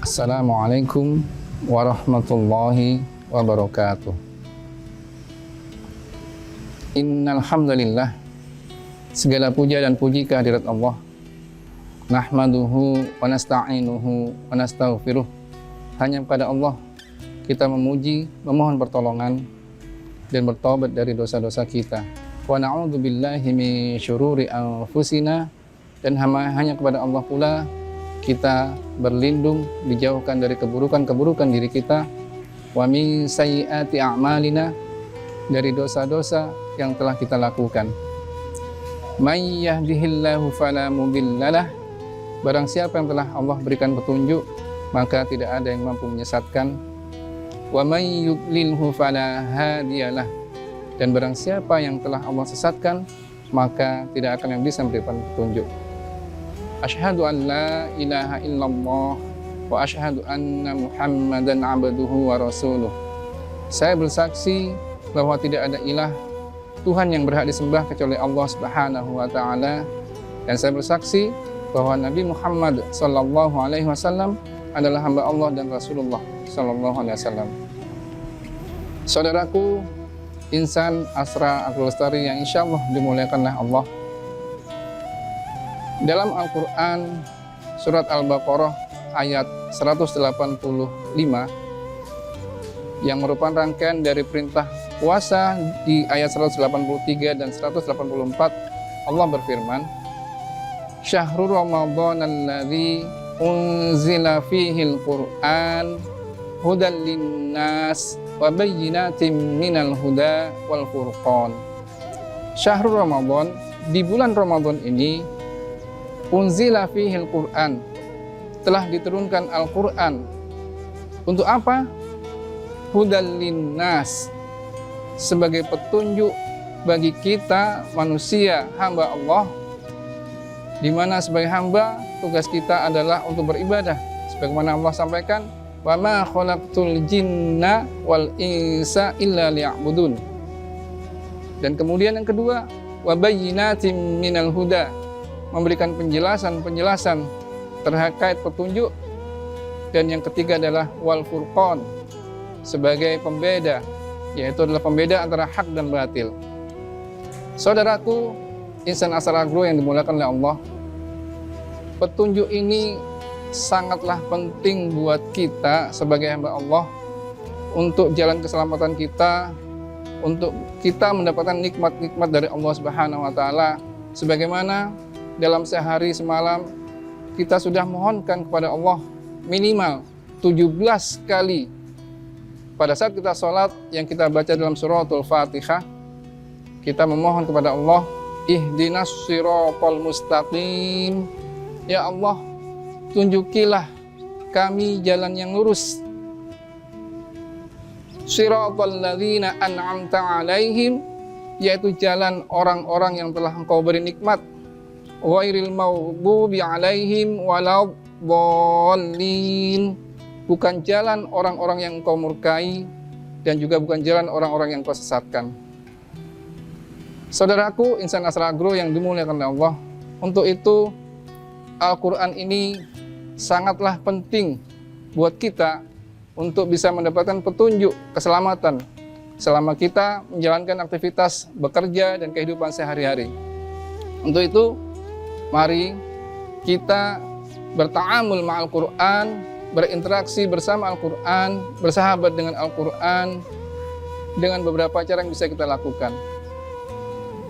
Assalamualaikum warahmatullahi wabarakatuh. Innal hamdalillah, segala puja dan puji kehadirat Allah. Nahmaduhu wa nasta'inuhu wa nastaghfiruh. Hanya kepada Allah kita memuji, memohon pertolongan dan bertobat dari dosa-dosa kita. Wa na'udzu billahi min syururi anfusina, dan hanya kepada Allah pula kita berlindung, dijauhkan dari keburukan-keburukan diri kita. Wa min sayyiati a'malina, dari dosa-dosa yang telah kita lakukan. May yahdihillahu fala mudhillalah, barang siapa yang telah Allah berikan petunjuk, maka tidak ada yang mampu menyesatkan. Wa may yudlilhu fala hadiyalah, dan barang siapa yang telah Allah sesatkan, maka tidak akan yang bisa memberikan petunjuk. Asyhadu an la ilaha illallah wa asyhadu anna Muhammadan abduhu wa rasuluh. Saya bersaksi bahwa tidak ada ilah Tuhan yang berhak disembah kecuali Allah Subhanahu wa taala, dan saya bersaksi bahwa Nabi Muhammad sallallahu alaihi wasallam adalah hamba Allah dan Rasulullah sallallahu alaihi wasallam. Saudaraku, insan Asra Abdul Lestari yang insyaallah dimuliakanlah Allah, dalam Al-Quran surat Al-Baqarah ayat 185 yang merupakan rangkaian dari perintah puasa di ayat 183 dan 184, Allah berfirman, Syahrul Ramadan alladzi unzila fihil Qur'an hudal linnas wa bayyinatin minal huda wal furqan. Syahrul Ramadan, di bulan Ramadan ini, unzila fihil Qur'an, telah diturunkan Al-Quran. Untuk apa? Hudal linnas, sebagai petunjuk bagi kita manusia, hamba Allah, di mana sebagai hamba tugas kita adalah untuk beribadah, sebagaimana Allah sampaikan, wa ma khalaqtul jinna wal insa illa liya'budun. Dan kemudian yang kedua, wa bayyinatin minal huda, memberikan penjelasan terkait petunjuk. Dan yang ketiga adalah wal furqan, sebagai pembeda, yaitu adalah pembeda antara hak dan batil. Saudaraku, insan Asra Agro yang dimuliakan oleh Allah, petunjuk ini sangatlah penting buat kita sebagai hamba Allah, untuk jalan keselamatan kita, untuk kita mendapatkan nikmat-nikmat dari Allah Subhanahu wa taala, sebagaimana dalam sehari semalam kita sudah mohonkan kepada Allah minimal 17 kali pada saat kita sholat yang kita baca dalam suratul Fatihah. Kita memohon kepada Allah, ihdinas siratal mustaqim, ya Allah, tunjukilah kami jalan yang lurus, siratal ladzina an'amta alaihim, yaitu jalan orang-orang yang telah Engkau beri nikmat, ghairil maghdubi alaihim waladdallin, bukan jalan orang-orang yang Engkau murkai, dan juga bukan jalan orang-orang yang Engkau sesatkan. Saudaraku, insan Asra Agro yang dimuliakan oleh Allah, untuk itu Al-Quran ini sangatlah penting buat kita untuk bisa mendapatkan petunjuk keselamatan selama kita menjalankan aktivitas bekerja dan kehidupan sehari-hari. Untuk itu, mari kita berta'amul ma'al Quran, berinteraksi bersama Al-Quran, bersahabat dengan Al-Quran dengan beberapa cara yang bisa kita lakukan.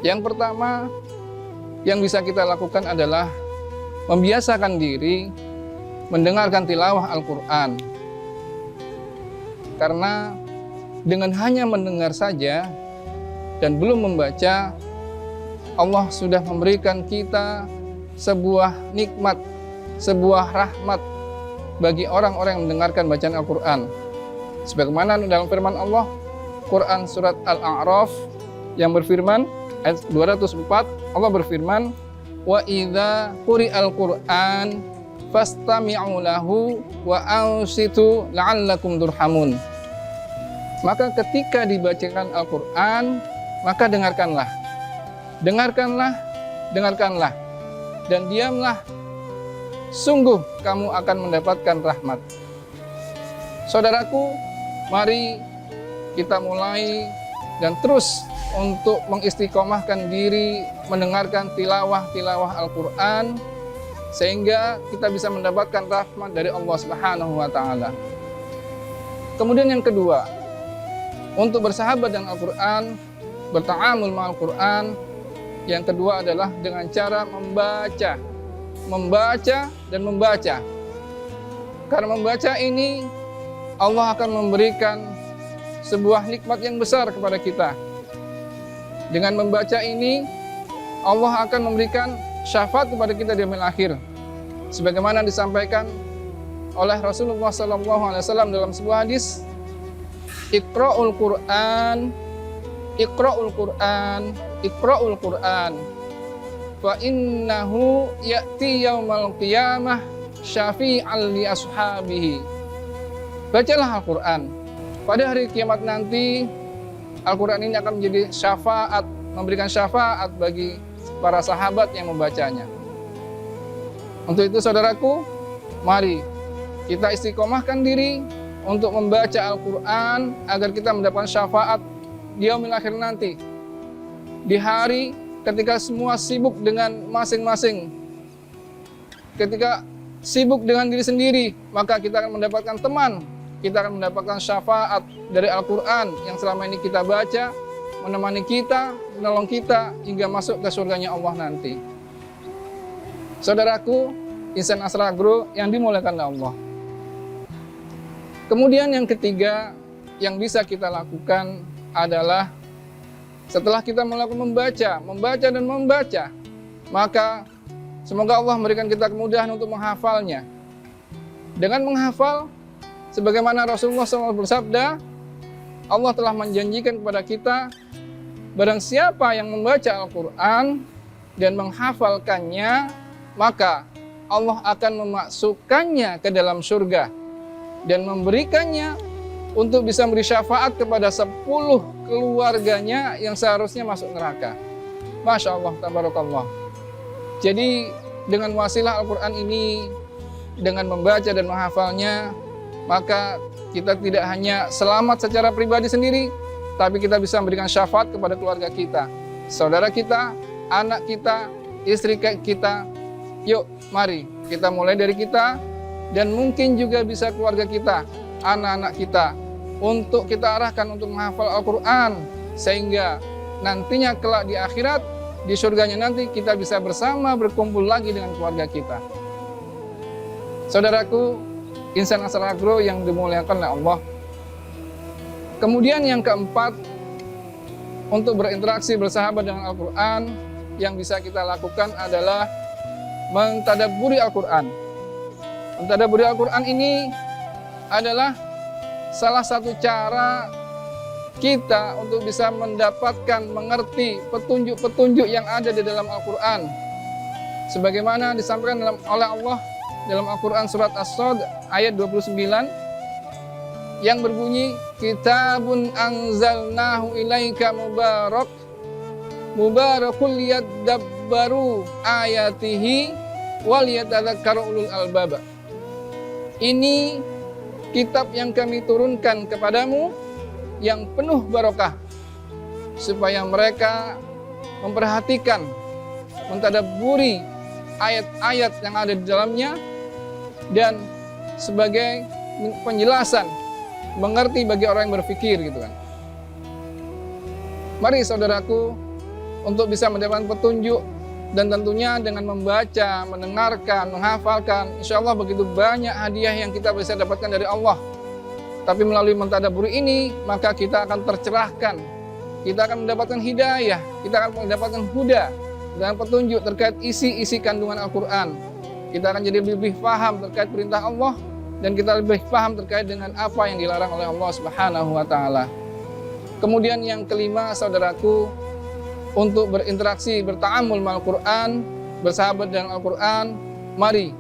Yang pertama yang bisa kita lakukan adalah membiasakan diri mendengarkan tilawah Al-Quran. Karena dengan hanya mendengar saja dan belum membaca, Allah sudah memberikan kita sebuah nikmat, sebuah rahmat bagi orang-orang yang mendengarkan bacaan Al-Quran. Sebagaimana dalam firman Allah, Quran surat Al-A'raf yang berfirman, ayat 204, Allah berfirman, wa idza quri'al Qur'an fastami'u lahu wa ansitu la'allakum turhamun. Maka ketika dibacakan Al-Quran, maka dengarkanlah. Dengarkanlah, dan diamlah, sungguh kamu akan mendapatkan rahmat. Saudaraku, mari kita mulai dan terus untuk mengistiqomahkan diri mendengarkan tilawah Al-Quran, sehingga kita bisa mendapatkan rahmat dari Allah Subhanahu wa Ta'ala. Kemudian yang kedua, untuk bersahabat dengan Al-Quran, berta'amul ma'al Quran, yang kedua adalah dengan cara membaca dan membaca. Karena membaca ini Allah akan memberikan sebuah nikmat yang besar kepada kita. Dengan membaca ini Allah akan memberikan syafaat kepada kita di yaumil akhir. Sebagaimana disampaikan oleh Rasulullah SAW dalam sebuah hadis, Iqra'ul Qur'an, Iqra'ul Qur'an, Iqra'ul Qur'an, fa innahu ya'ti yaumal qiyamah syafi'an li ashabihi. Bacalah Al-Quran. Pada hari kiamat nanti, Al-Quran ini akan menjadi syafaat, memberikan syafaat bagi para sahabat yang membacanya. Untuk itu saudaraku, mari kita istiqomahkan diri untuk membaca Al-Quran agar kita mendapatkan syafaat di yaumil akhir nanti. Di hari ketika semua sibuk dengan masing-masing, ketika sibuk dengan diri sendiri, maka kita akan mendapatkan teman, kita akan mendapatkan syafaat dari Al-Quran yang selama ini kita baca, menemani kita, menolong kita hingga masuk ke surganya Allah nanti. Saudaraku, insan Asra Agro yang dimuliakan oleh Allah. Kemudian yang ketiga yang bisa kita lakukan adalah setelah kita melakukan membaca dan membaca, maka semoga Allah memberikan kita kemudahan untuk menghafalnya. Dengan menghafal, sebagaimana Rasulullah SAW bersabda, Allah telah menjanjikan kepada kita, barang siapa yang membaca Al-Quran dan menghafalkannya, maka Allah akan memasukkannya ke dalam surga dan memberikannya untuk bisa memberi syafaat kepada 10 keluarganya yang seharusnya masuk neraka. Masya Allah, tabarakallah. Jadi dengan wasilah Al-Quran ini, dengan membaca dan menghafalnya, maka kita tidak hanya selamat secara pribadi sendiri, tapi kita bisa memberikan syafaat kepada keluarga kita, saudara kita, anak kita, istri kita. Yuk, mari kita mulai dari kita, dan mungkin juga bisa keluarga kita, anak-anak kita, untuk kita arahkan untuk menghafal Al-Quran, sehingga nantinya kelak di akhirat, di surganya nanti kita bisa bersama berkumpul lagi dengan keluarga kita. Saudaraku, insan Asra Agro yang dimuliakan oleh Allah. Kemudian yang keempat, untuk berinteraksi bersahabat dengan Al-Quran, yang bisa kita lakukan adalah mentadabburi Al-Quran. Mentadabburi Al-Quran ini adalah salah satu cara kita untuk bisa mendapatkan, mengerti petunjuk-petunjuk yang ada di dalam Al-Quran. Sebagaimana disampaikan oleh Allah dalam Al-Quran surat As-Sad ayat 29 yang berbunyi, Kitabun anzalnahu ilaika mubarakul liyadabbaru ayatihi waliyatadzakkaru ulul albab. Ini kitab yang kami turunkan kepadamu yang penuh barokah, supaya mereka memperhatikan, mentadabburi ayat-ayat yang ada di dalamnya, dan sebagai penjelasan, mengerti bagi orang yang berpikir, gitu kan. Mari saudaraku, untuk bisa mendapatkan petunjuk, dan tentunya dengan membaca, mendengarkan, menghafalkan, insya Allah begitu banyak hadiah yang kita bisa dapatkan dari Allah. Tapi melalui mentadabburi ini, maka kita akan tercerahkan, kita akan mendapatkan hidayah, kita akan mendapatkan huda dan petunjuk terkait isi-isi kandungan Al-Quran. Kita akan jadi lebih paham terkait perintah Allah, dan kita lebih paham terkait dengan apa yang dilarang oleh Allah Subhanahu wa Ta'ala. Kemudian yang kelima, saudaraku, untuk berinteraksi, berta'amul ma'al Quran, bersahabat dengan Al-Quran, mari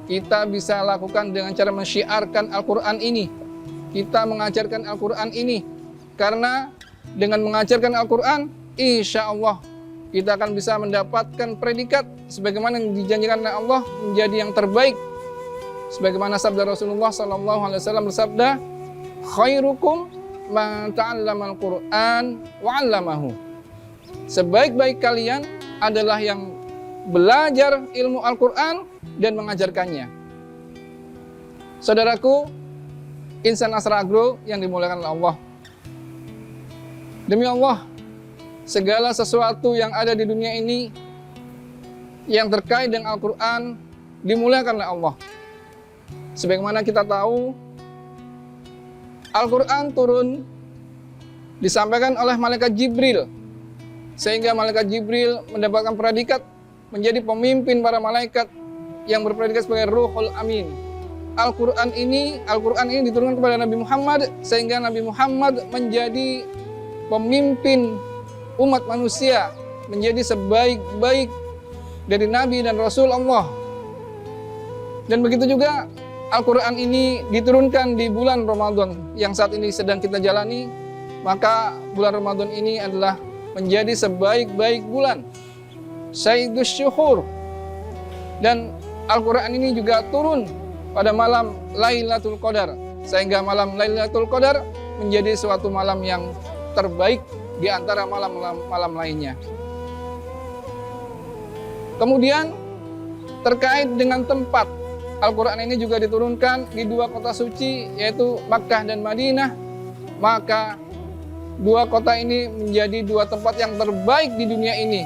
kita bisa lakukan dengan cara mensyiarkan Al-Quran ini. Kita mengajarkan Al-Quran ini, karena dengan mengajarkan Al-Quran, insya Allah kita akan bisa mendapatkan predikat sebagaimana yang dijanjikan oleh Allah menjadi yang terbaik. Sebagaimana sabda Rasulullah SAW bersabda, khairukum man ta'allamal Qur'an wa 'allamahu. Sebaik-baik kalian adalah yang belajar ilmu Al-Qur'an dan mengajarkannya. Saudaraku, insan Asra Agro yang dimuliakan oleh Allah. Demi Allah, segala sesuatu yang ada di dunia ini yang terkait dengan Al-Qur'an dimuliakan oleh Allah. Sebagaimana kita tahu, Al-Qur'an turun disampaikan oleh malaikat Jibril, sehingga malaikat Jibril mendapatkan predikat menjadi pemimpin para malaikat yang berpredikat sebagai Ruhul Amin. Al-Qur'an ini diturunkan kepada Nabi Muhammad, sehingga Nabi Muhammad menjadi pemimpin umat manusia, menjadi sebaik-baik dari Nabi dan Rasul Allah. Dan begitu juga Al-Qur'an ini diturunkan di bulan Ramadan yang saat ini sedang kita jalani. Maka bulan Ramadan ini adalah menjadi sebaik-baik bulan, Sayyidus Syuhur. Dan Al-Qur'an ini juga turun pada malam Lailatul Qadar, sehingga malam Lailatul Qadar menjadi suatu malam yang terbaik di antara malam-malam lainnya. Kemudian terkait dengan tempat, Al-Qur'an ini juga diturunkan di dua kota suci, yaitu Makkah dan Madinah. Maka dua kota ini menjadi dua tempat yang terbaik di dunia ini,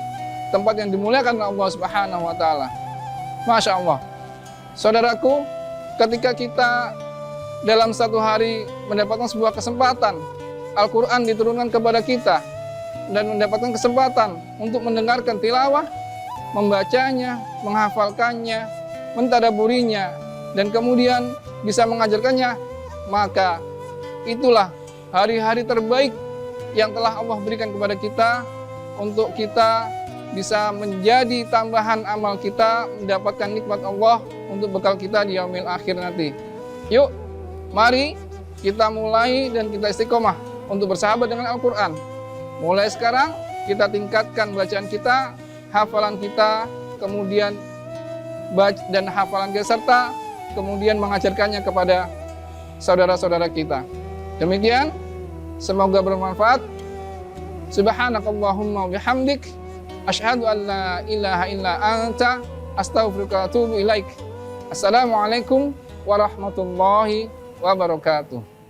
tempat yang dimuliakan oleh Allah Subhanahu wa taala. Masya Allah. Saudaraku, ketika kita dalam satu hari mendapatkan sebuah kesempatan, Al-Qur'an diturunkan kepada kita dan mendapatkan kesempatan untuk mendengarkan tilawah, membacanya, menghafalkannya, mentadaburinya, dan kemudian bisa mengajarkannya, maka itulah hari-hari terbaik yang telah Allah berikan kepada kita untuk kita bisa menjadi tambahan amal kita, mendapatkan nikmat Allah untuk bekal kita di yaumil akhir nanti. Yuk, mari kita mulai dan kita istiqomah untuk bersahabat dengan Al-Qur'an. Mulai sekarang kita tingkatkan bacaan kita, hafalan kita, kemudian dan hafalan kita, serta kemudian mengajarkannya kepada saudara-saudara kita. Demikian, semoga bermanfaat. Subhanakallahumma bihamdik, asyhadu an la ilaha illa anta, astaghfiruka wa atubu ilaik. Assalamualaikum warahmatullahi wabarakatuh.